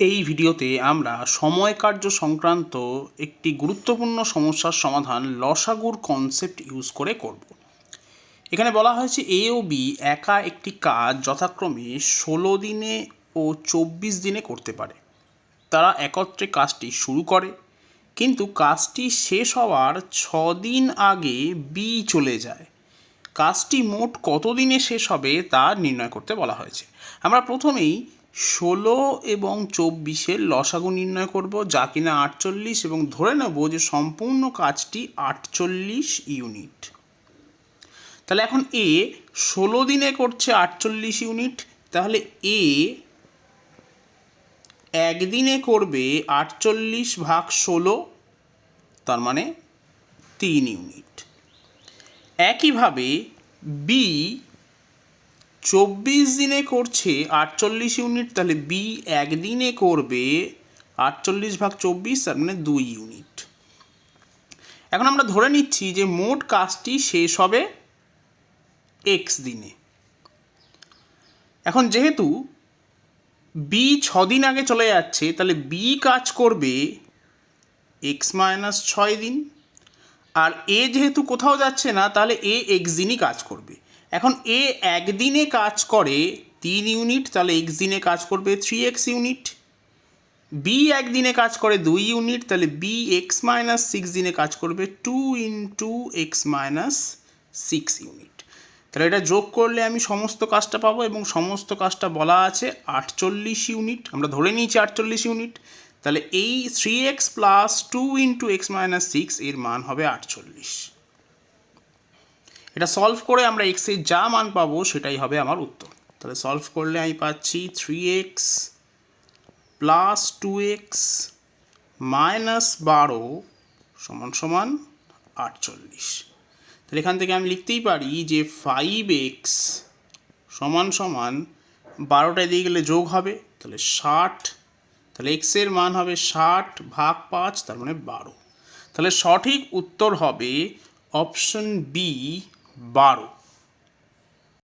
এই ভিডিওতে আমরা সময় কার্য সংক্রান্ত একটি গুরুত্বপূর্ণ সমস্যার সমাধান লসাগুর কনসেপ্ট ইউজ করে করব। এখানে বলা হয়েছে এ ও বি একা একটি কাজ যথাক্রমে 16 দিনে ও 24 দিনে করতে পারে। তারা একত্রে কাজটি শুরু করে, কিন্তু কাজটি শেষ হওয়ার 6 দিন আগে বি চলে যায়। কাজটি মোট কত দিনে শেষ হবে তা নির্ণয় করতে বলা হয়েছে। আমরা প্রথমেই 16 এবং 24-এর লসাগু নির্ণয় করব, যা কিনা 48, এবং ধরে নেব যে সম্পূর্ণ কাজটি 48 ইউনিট। তাহলে এখন এ 16 দিনে করছে 48 ইউনিট, তাহলে এ একদিনে করবে 48 ভাগ 16, তার মানে 3 ইউনিট। একইভাবে বি 24 দিনে করছে 48 ইউনিট, তাহলে বি একদিনে করবে 48 ভাগ 24, তার মানে 2 ইউনিট। এখন আমরা ধরে নিচ্ছি যে মোট কাজটি শেষ হবে এক্স দিনে। এখন যেহেতু বি 6 দিন আগে চলে যাচ্ছে, তাহলে বি কাজ করবে এক্স মাইনাস 6 দিন, আর এ যেহেতু কোথাও যাচ্ছে না, তাহলে এ এক্স দিনই কাজ করবে। এখন এ একদিনে কাজ করে 3 ইউনিট, তাহলে এক্স দিনে কাজ করবে 3x ইউনিট। বি একদিনে কাজ করে 2 ইউনিট, তাহলে বি এক্স মাইনাস 6 দিনে কাজ করবে 2 ইন্টু এক্স মাইনাস 6 ইউনিট। তাহলে এটা যোগ করলে আমি সমস্ত কাজটা পাবো, এবং সমস্ত কাজটা বলা আছে 48 ইউনিট। আমরা ধরে নিয়েছি 48 ইউনিট, তাহলে এই 3x plus 2 into x minus 6 এর মান হবে 48। এটা সলভ করে আমরা এক্স এর যা মান পাবো সেটাই হবে আমার উত্তর। তাহলে সলভ করলে আমি পাচ্ছি 3x প্লাস 2x মাইনাস 12 সমান সমান 48। তাহলে এখান থেকে আমি লিখতেই পারি যে 5x সমান সমান 12টায় দিয়ে গেলে যোগ হবে, তাহলে 60। তাহলে x এর মান হবে 60 ভাগ 5, তার মানে 12। তাহলে সঠিক উত্তর হবে অপশন বি 12।